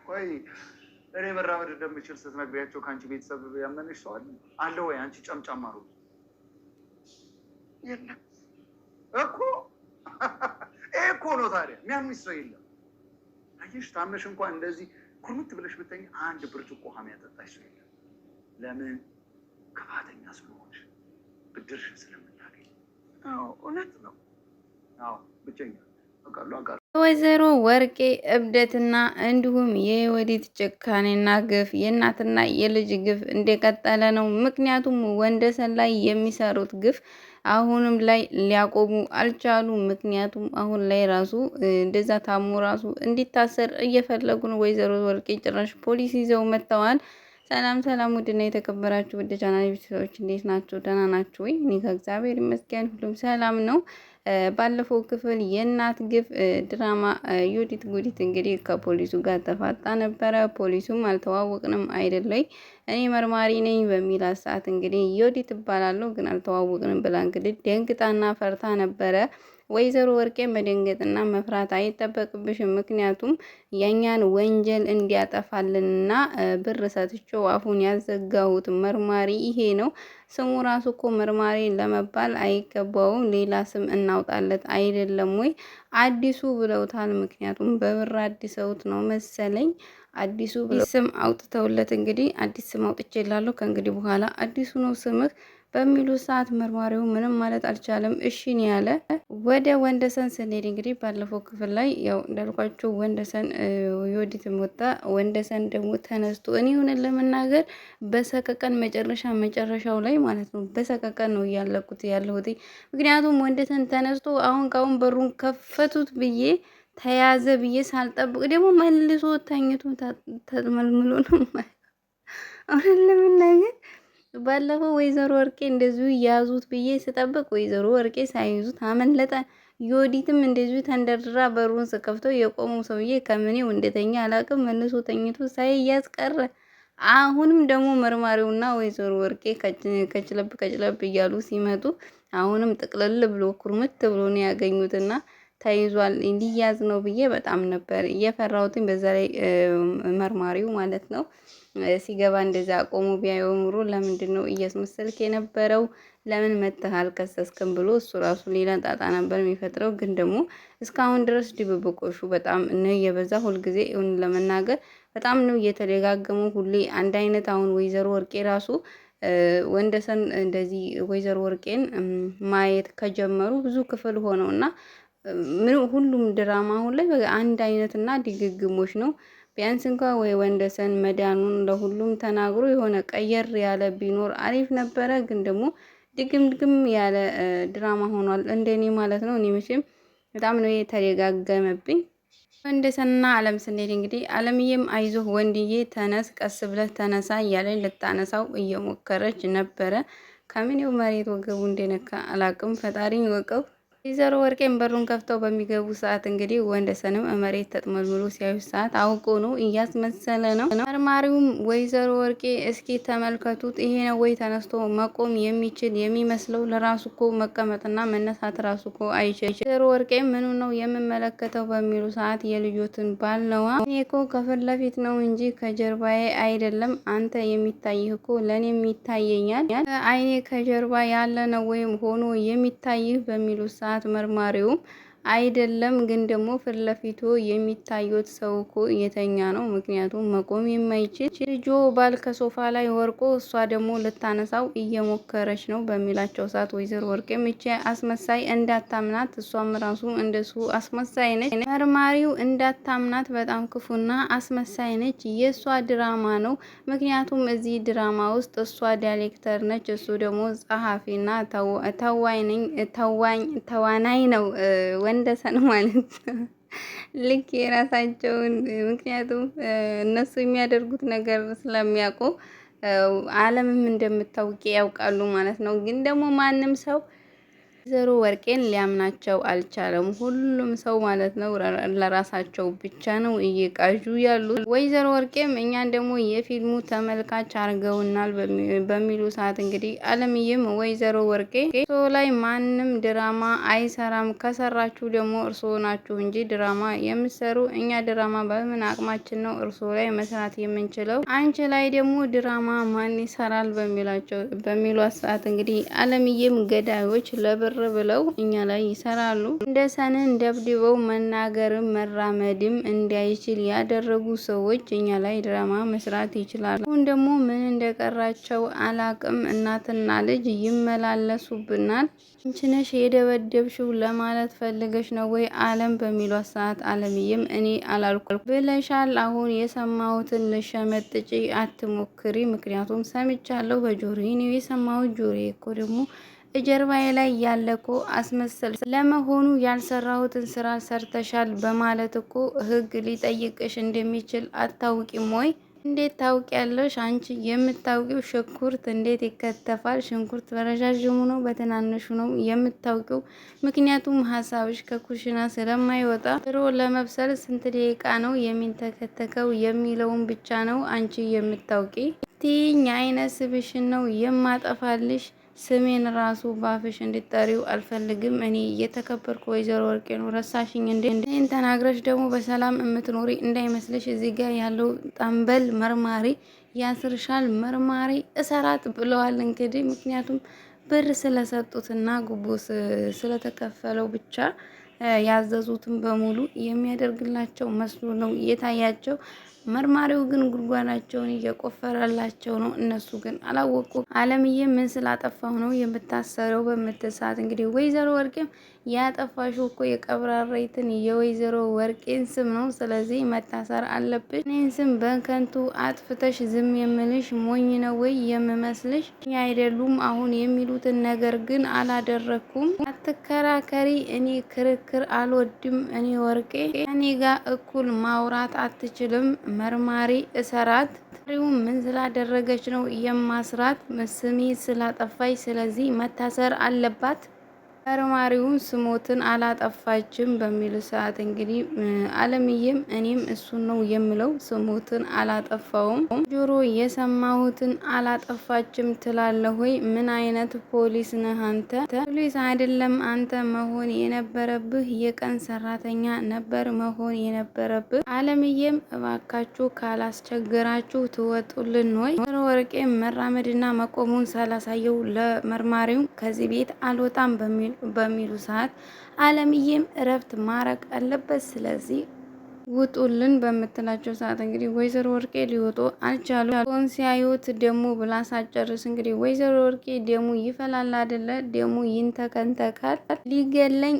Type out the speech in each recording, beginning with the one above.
ቆይ እኔ መራመድ እንደምችል ስትነግሪያቸው ከአንቺ ቤተሰብ ያመነሽ ሰው አለ ወይ? አንቺ ጨምጫማ ነው። የለም እኮ ይሄ እኮ ነው ታዲያ፣ የሚያምንሽ ሰው የለም። አየሽ፣ ታመሽ እንኳን እንደዚህ ኩርምት ብለሽ ብተኝ አንድ ብርጭቆ ውሃ የሚያጠጣሽ ሰው የለም። ለምን? ክፋተኛ ስለሆንሽ፣ ብድርሽን ስለምታገኝ። እውነት ነው። አዎ ብቸኛ አውቃለሁ። ወይዘሮ ወርቄ እብደትና እንዲሁም የወዲት ጭካኔና ግፍ የእናትና የልጅ ግፍ እንደቀጠለ ነው። ምክንያቱም ወንደሰን ላይ የሚሰሩት ግፍ አሁንም ላይ ሊያቆሙ አልቻሉ። ምክንያቱም አሁን ላይ ራሱ እንደዛ ታሞ ራሱ እንዲታሰር እየፈለጉ ነው። ወይዘሮ ወርቄ ጭራሽ ፖሊስ ይዘው መጥተዋል። ሰላም ሰላም፣ ውድና የተከበራችሁ ውድ ቻናል ቤተሰቦች እንዴት ናችሁ? ደህና ናችሁ ወይ? እኔ ከእግዚአብሔር ይመስገን ሁሉም ሰላም ነው። ባለፈው ክፍል የእናት ግፍ ድራማ ዩዲት ጉዲት እንግዲህ ከፖሊሱ ጋር ተፋጣ ነበረ። ፖሊሱም አልተዋወቅንም አይደለይ እኔ መርማሪ ነኝ በሚላት ሰዓት እንግዲህ ዩዲት እባላለሁ ግን አልተዋወቅንም ብላ እንግዲህ ደንግጣና ፈርታ ነበረ። ወይዘሮ ወርቄ መደንገጥና መፍራት አይጠበቅብሽም። ምክንያቱም የኛን ወንጀል እንዲያጠፋልንና ብር ሰጥቼው አፉን ያዘጋሁት መርማሪ ይሄ ነው። ስሙ ራሱ እኮ መርማሪ ለመባል አይገባውም። ሌላ ስም እናውጣለት አይደለም ወይ? አዲሱ ብለውታል። ምክንያቱም በብር አዲሰውት ነው መሰለኝ። አዲሱ ስም አውጥተውለት እንግዲህ አዲስ ስም አውጥቼላለሁ ከእንግዲህ በኋላ አዲሱ ነው ስምህ በሚሉ ሰዓት መርማሪው ምንም ማለት አልቻለም። እሺን ያለ ወደ ወንደሰን ስንሄድ እንግዲህ ባለፈው ክፍል ላይ ያው እንዳልኳችሁ ወንደሰን የወዲትም ወጣ። ወንደሰን ደግሞ ተነስቶ እኔ ሆነን ለመናገር በሰቀቀን መጨረሻው ላይ ማለት ነው በሰቀቀን ነው እያለኩት ያለሁት። ምክንያቱም ወንደሰን ተነስቶ አሁን ካሁን በሩን ከፈቱት ብዬ ተያዘ ብዬ ሳልጠብቅ ደግሞ መልሶ ተኝቶ ተመልምሎ ነው አሁን ለመናገር ባለፈው ወይዘሮ ወርቄ እንደዚሁ ያዙት ብዬ ስጠብቅ ወይዘሮ ወርቄ ሳይዙት አመለጠ። ዮዲትም እንደዚሁ ተንደርድራ በሩን ስከፍተው የቆመው ሰውዬ ከምኔው እንደተኛ አላቅም መልሶ ተኝቶ ሳይያዝ ቀረ። አሁንም ደግሞ መርማሪውና ወይዘሮ ወርቄ ከችለብ እያሉ ሲመጡ አሁንም ጥቅልል ብሎ ኩርምት ብሎ ነው ያገኙትና ተይዟል እንዲያዝ ነው ብዬ በጣም ነበር እየፈራሁትኝ። በዛ ላይ መርማሪው ማለት ነው ሲገባ እንደዛ ቆሞ ቢያየው ኑሮ ለምንድን ነው እያስመሰልክ የነበረው? ለምን መተህ አልከሰስክም ብሎ እሱ ራሱ ሌላ ጣጣ ነበር የሚፈጥረው። ግን ደግሞ እስካሁን ድረስ ድብብቆሹ በጣም ነው የበዛ። ሁልጊዜ እውን ለመናገር በጣም ነው እየተደጋገሙ ሁሌ አንድ አይነት። አሁን ወይዘሮ ወርቄ ራሱ ወንደሰን እንደዚህ ወይዘሮ ወርቄን ማየት ከጀመሩ ብዙ ክፍል ሆነው እና ሁሉም ድራማ አሁን ላይ አንድ አይነትና ድግግሞች ነው። ቢያንስ እንኳ ወይ ወንደሰን መዳኑን ለሁሉም ተናግሮ የሆነ ቀየር ያለ ቢኖር አሪፍ ነበረ። ግን ደግሞ ድግም ያለ ድራማ ሆኗል እንደኔ ማለት ነው። እኔ መቼም በጣም ነው የተደጋገመብኝ። ወንደሰንና አለም ስንሄድ እንግዲህ አለምዬም አይዞህ ወንድዬ ተነስ፣ ቀስ ብለህ ተነሳ እያለኝ ልታነሳው እየሞከረች ነበረ። ከምኔው መሬት ወገቡ እንደነካ አላቅም፣ ፈጣሪ ወቀው። ወይዘሮ ወርቄን በሩን ከፍተው በሚገቡ ሰዓት እንግዲህ ወንደሰንም መሬት ተጥመልምሎ ሲያዩ ሰዓት አውቆ ነው እያስመሰለ ነው። መርማሪውም ወይዘሮ ወርቄ እስኪ ተመልከቱት፣ ይሄ ነው ወይ ተነስቶ መቆም የሚችል የሚመስለው? ለራሱ እኮ መቀመጥና መነሳት ራሱ እኮ አይችል። ወይዘሮ ወርቄ ምኑ ነው የምመለከተው በሚሉ ሰዓት የልጆትን ባል ነዋ። እኔ እኮ ከፊት ለፊት ነው እንጂ ከጀርባዬ አይደለም። አንተ የሚታይህ እኮ ለእኔም ይታየኛል። አይኔ ከጀርባ ያለ ነው ወይም ሆኖ የሚታይህ በሚሉ ሰዓት መርማሪውም አይደለም ግን ደግሞ ፊት ለፊቱ የሚታዩት ሰው እኮ የተኛ ነው። ምክንያቱም መቆም የማይችል ልጆ ባል ከሶፋ ላይ ወርቆ እሷ ደግሞ ልታነሳው እየሞከረች ነው በሚላቸው ሰዓት ወይዘሮ ወርቄም እቺ አስመሳይ እንዳታምናት፣ እሷም ራሱ እንደሱ አስመሳይ ነች። መርማሪው እንዳታምናት በጣም ክፉና አስመሳይ ነች። የእሷ ድራማ ነው። ምክንያቱም እዚህ ድራማ ውስጥ እሷ ዳይሬክተር ነች፣ እሱ ደግሞ ጸሐፊና ተዋናይ ነው ወንደሰን ማለት ነው። ልክ የራሳቸውን ምክንያቱም እነሱ የሚያደርጉት ነገር ስለሚያውቁ አለምም እንደምታውቂ ያውቃሉ ማለት ነው። ግን ደግሞ ማንም ሰው ወይዘሮ ወርቄን ሊያምናቸው አልቻለም። ሁሉም ሰው ማለት ነው ለራሳቸው ብቻ ነው እየቃዡ ያሉት። ወይዘሮ ወርቄም እኛን ደግሞ የፊልሙ ተመልካች አርገውናል በሚሉ ሰዓት እንግዲህ አለምዬም ወይዘሮ ወርቄ እርሶ ላይ ማንም ድራማ አይሰራም፣ ከሰራችሁ ደግሞ እርሶ ናችሁ እንጂ ድራማ የምሰሩ፣ እኛ ድራማ በምን አቅማችን ነው እርሶ ላይ መስራት የምንችለው? አንቺ ላይ ደግሞ ድራማ ማን ይሰራል በሚሏት ሰዓት እንግዲህ አለምዬም ገዳዮች ለብር ብለው እኛ ላይ ይሰራሉ፣ እንደ ሰንን ደብድበው መናገርም መራመድም እንዳይችል ያደረጉ ሰዎች እኛ ላይ ድራማ መስራት ይችላሉ። አሁን ደግሞ ምን እንደቀራቸው አላቅም፣ እናትና ልጅ ይመላለሱብናል። አንቺ ነሽ የደበደብሽው ለማለት ፈልገሽ ነው ወይ አለም በሚሏት ሰዓት አለምዬም እኔ አላልኩም ብለሻል። አሁን የሰማሁትን ልሸመጥጪ አትሞክሪ፣ ምክንያቱም ሰምቻለሁ በጆሮዬ ነው የሰማሁት። ጆሮዬ እኮ ደግሞ ጀርባዬ ላይ ያለኮ አስመሰል ለመሆኑ ያልሰራሁትን ስራ ሰርተሻል በማለት እኮ ህግ ሊጠይቅሽ እንደሚችል አታውቂም ወይ? እንዴት ታውቂያለሽ? አንቺ የምታውቂው ሽንኩርት እንዴት ይከተፋል? ሽንኩርት በረዣዥሙ ነው በትናንሹ ነው የምታውቂው? ምክንያቱም ሀሳብሽ ከኩሽና ስለማይወጣ ድሮ ለመብሰል ስንት ደቂቃ ነው የሚንተከተከው የሚለውን ብቻ ነው አንቺ የምታውቂ። ትይኝ አይነት ስብሽን ነው የማጠፋልሽ። ስሜን ራሱ ባፍሽ እንድጠሪው አልፈልግም። እኔ እየተከበርኩ ወይዘሮ ወርቄ ነው። ረሳሽኝ እንዴ? እኔን ተናግረሽ ደግሞ በሰላም የምትኖሪ እንዳይመስልሽ። እዚህ ጋር ያለው ጠንበል መርማሪ ያስርሻል። መርማሪ እሰራት ብለዋል። እንግዲህ ምክንያቱም ብር ስለሰጡትና ጉቦ ስለተከፈለው ብቻ ያዘዙትን በሙሉ የሚያደርግላቸው መስሎ ነው የታያቸው። መርማሪው ግን ጉድጓዳቸውን እየቆፈረላቸው ነው። እነሱ ግን አላወቁ። አለምዬ ምን ስላጠፋሁ ነው የምታሰረው በምትሳት እንግዲህ ወይዘሮ ወርቄም ያጠፋሽው እኮ የቀብራሬትን የወይዘሮ ወርቄን ስም ነው፣ ስለዚህ መታሰር አለብሽ። እኔን ስም በከንቱ አጥፍተሽ ዝም የምልሽ ሞኝ ነው ወይ የምመስልሽ? አይደሉም አሁን የሚሉትን ነገር ግን አላደረኩም። አትከራከሪ። እኔ ክርክር አልወድም። እኔ ወርቄ እኔ ጋር እኩል ማውራት አትችልም። መርማሪ እሰራት። መርማሪው ምን ስላደረገች ነው የማስራት? ስሜ ስላጠፋች፣ ስለዚህ መታሰር አለባት። መርማሪውን ስሞትን አላጠፋችም በሚል ሰዓት እንግዲህ አለምዬም እኔም እሱን ነው የምለው፣ ስሞትን አላጠፋውም፣ ጆሮ የሰማሁትን አላጠፋችም ትላለህ ወይ? ምን አይነት ፖሊስ ነህ አንተ? ፖሊስ አይደለም አንተ መሆን የነበረብህ የቀን ሰራተኛ ነበር መሆን የነበረብህ። አለምዬም እባካችሁ ካላስቸገራችሁ ትወጡልን ወይ? ወርቄም መራመድና መቆሙን ሳላሳየው ለመርማሪው ከዚህ ቤት አልወጣም በሚሉ ሰዓት አለምዬም እረፍት ማረቅ አለበት፣ ስለዚህ ውጡልን በምትላቸው ሰዓት እንግዲህ ወይዘሮ ወርቄ ሊወጡ አልቻሉ። ሆን ሲያዩት ደሙ ብላ ሳጨርስ እንግዲህ ወይዘሮ ወርቄ ደሙ ይፈላል አይደለ? ደሙ ይንተከንተካል። ሊገለኝ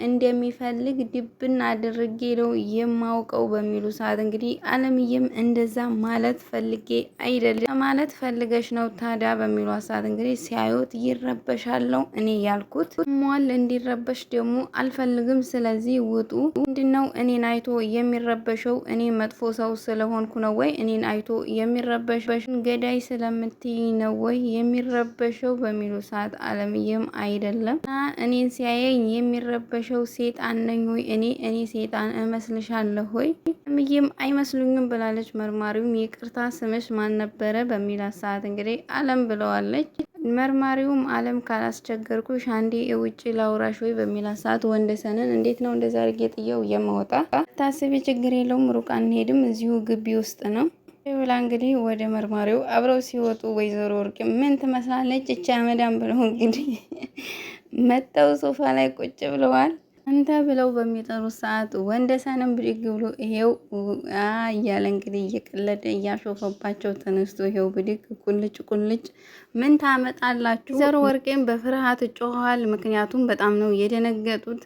እንደሚፈልግ ድብን አድርጌ ነው የማውቀው በሚሉ ሰዓት እንግዲህ አለምዬም እንደዛ ማለት ፈልጌ አይደለም ማለት ፈልገሽ ነው ታዲያ በሚሉ ሰዓት እንግዲህ ሲያዩት ይረበሻለው እኔ ያልኩት ሟል እንዲረበሽ ደግሞ አልፈልግም፣ ስለዚህ ውጡ። ምንድነው እኔን አይቶ የሚረበሸው? እኔ መጥፎ ሰው ስለሆንኩ ነው ወይ? እኔን አይቶ የሚረበሸው ገዳይ ስለምትይ ነው ወይ የሚረበሸው በሚሉ ሰዓት አለምዬም አይደለም እኔን ሲያየኝ የሚረበሸው ሴጣን ነኝ ወይ? እኔ ሴጣን እመስልሻለሁ ወይ? አለምዬም አይመስሉኝም ብላለች። መርማሪውም ይቅርታ ስምሽ ማን ነበረ በሚላት ሰዓት እንግዲህ አለም ብለዋለች። መርማሪውም አለም ካላስቸገርኩሽ አንዴ ውጪ ላውራሽ ወይ በሚላት ሰዓት ወንደሰንን እንዴት ነው እንደዛ አድርጌ ጥየው የማወጣ? ታስቢ ችግር የለውም ሩቅ አንሄድም እዚሁ ግቢ ውስጥ ነው ብላ እንግዲህ ወደ መርማሪው አብረው ሲወጡ ወይዘሮ ወርቅ ምን ትመስላለች እቻ መዳም ብለው እንግዲህ መተው ሶፋ ላይ ቁጭ ብለዋል። አንተ ብለው በሚጠሩት ሰዓት ወንደሰንም ብድግ ብሎ ይሄው እያለ እንግዲህ እየቀለደ እያሾፈባቸው ተነስቶ ይሄው ብድግ ቁልጭ ምን ታመጣላችሁ? ወይዘሮ ወርቄም በፍርሃት ጮኸዋል። ምክንያቱም በጣም ነው የደነገጡት።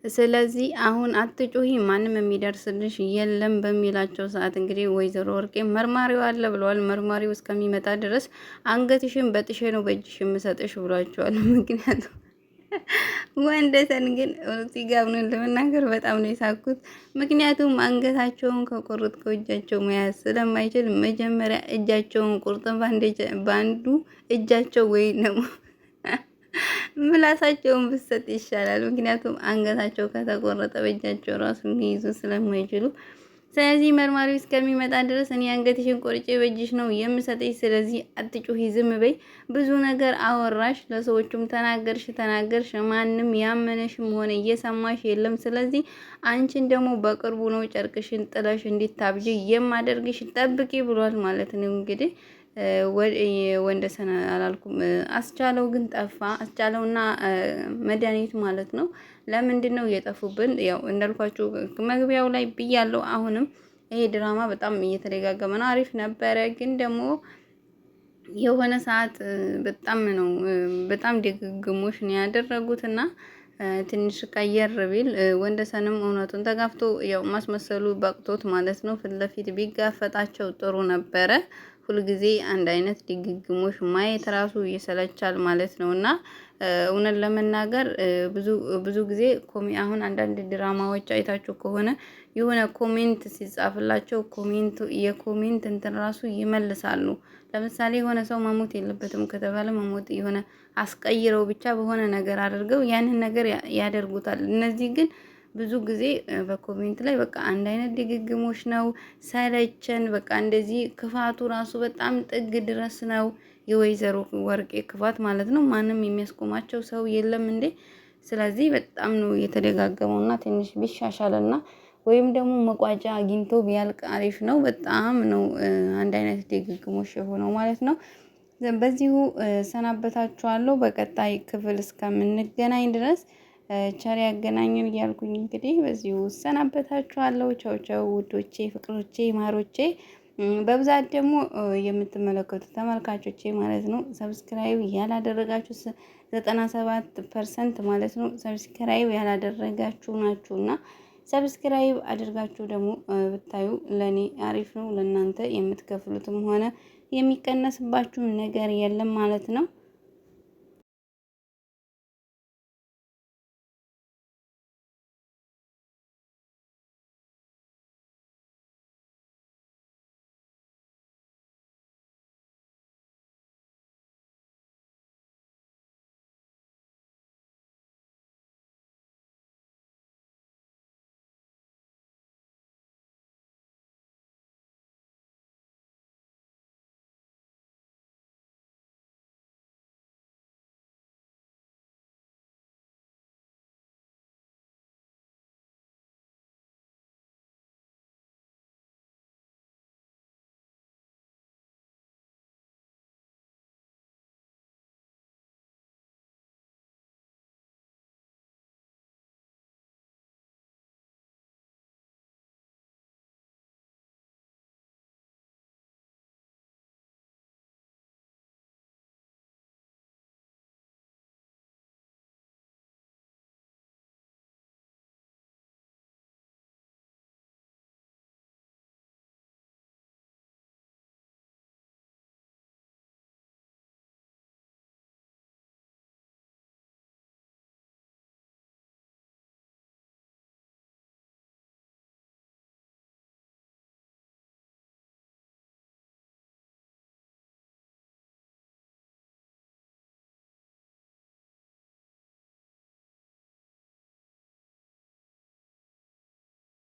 ስለዚህ አሁን አትጮሂ ማንም የሚደርስልሽ የለም በሚላቸው ሰዓት እንግዲህ ወይዘሮ ወርቄ መርማሪው አለ ብለዋል። መርማሪው እስከሚመጣ ድረስ አንገትሽን በጥሼ ነው በእጅሽ የምሰጥሽ ብሏቸዋል። ምክንያቱም ወንደሰን ግን ሲጋብኑን ለመናገር በጣም ነው የሳኩት። ምክንያቱም አንገታቸውን ከቆረጥከው እጃቸው መያዝ ስለማይችል መጀመሪያ እጃቸውን ቁርጥ ባንዱ እጃቸው ወይ ነው ምላሳቸውን ብሰጥ ይሻላል። ምክንያቱም አንገታቸው ከተቆረጠ በእጃቸው ራሱ ሊይዙ ስለማይችሉ ስለዚህ መርማሪው እስከሚመጣ ድረስ እኔ አንገትሽን ቆርጬ በእጅሽ ነው የምሰጠኝ። ስለዚህ አትጩሂ፣ ዝም በይ። ብዙ ነገር አወራሽ፣ ለሰዎቹም ተናገርሽ፣ ማንም ያመነሽም ሆነ እየሰማሽ የለም። ስለዚህ አንቺን ደግሞ በቅርቡ ነው ጨርቅሽን ጥለሽ እንዲታብጂ የማደርግሽ፣ ጠብቂ ብሏል ማለት ነው። እንግዲህ ወንደሰን አላልኩም፣ አስቻለው ግን ጠፋ። አስቻለውና መድኃኒት ማለት ነው። ለምንድን ነው የጠፉብን? ያው እንዳልኳችሁ መግቢያው ላይ ብያለሁ። አሁንም ይሄ ድራማ በጣም እየተደጋገመ ነው። አሪፍ ነበረ፣ ግን ደግሞ የሆነ ሰዓት በጣም ድግግሞሽ ነው ያደረጉትና ትንሽ ቀየር ቢል ወንደሰንም እውነቱን ተጋፍቶ ያው ማስመሰሉ በቅቶት ማለት ነው ፊት ለፊት ቢጋፈጣቸው ጥሩ ነበረ። ሁልጊዜ አንድ አይነት ድግግሞሽ ማየት ራሱ ይሰለቻል ማለት ነው። እና እውነት ለመናገር ብዙ ጊዜ አሁን አንዳንድ ድራማዎች አይታችሁ ከሆነ የሆነ ኮሜንት ሲጻፍላቸው የኮሜንት እንትን ራሱ ይመልሳሉ። ለምሳሌ የሆነ ሰው መሞት የለበትም ከተባለ መሞት የሆነ አስቀይረው ብቻ በሆነ ነገር አድርገው ያንን ነገር ያደርጉታል። እነዚህ ግን ብዙ ጊዜ በኮሜንት ላይ በቃ አንድ አይነት ድግግሞች ነው። ሰለቸን በቃ እንደዚህ ክፋቱ ራሱ በጣም ጥግ ድረስ ነው። የወይዘሮ ወርቄ ክፋት ማለት ነው። ማንም የሚያስቆማቸው ሰው የለም እንዴ! ስለዚህ በጣም ነው የተደጋገመውና ትንሽ ቢሻሻልና ወይም ደግሞ መቋጫ አግኝቶ ቢያልቅ አሪፍ ነው። በጣም ነው አንድ አይነት ድግግሞሽ የሆነው ማለት ነው። በዚሁ ሰናበታችኋለሁ። በቀጣይ ክፍል እስከምንገናኝ ድረስ ቸር ያገናኘን እያልኩኝ እንግዲህ በዚሁ ሰናበታችኋለሁ። ቻው ቻው ውዶቼ፣ ፍቅሮቼ፣ ማሮቼ በብዛት ደግሞ የምትመለከቱ ተመልካቾቼ ማለት ነው ሰብስክራይብ ያላደረጋችሁ 97% ማለት ነው ሰብስክራይብ ያላደረጋችሁ ናችሁና ሰብስክራይብ አድርጋችሁ ደግሞ ብታዩ ለኔ አሪፍ ነው። ለእናንተ የምትከፍሉትም ሆነ የሚቀነስባችሁ ነገር የለም ማለት ነው።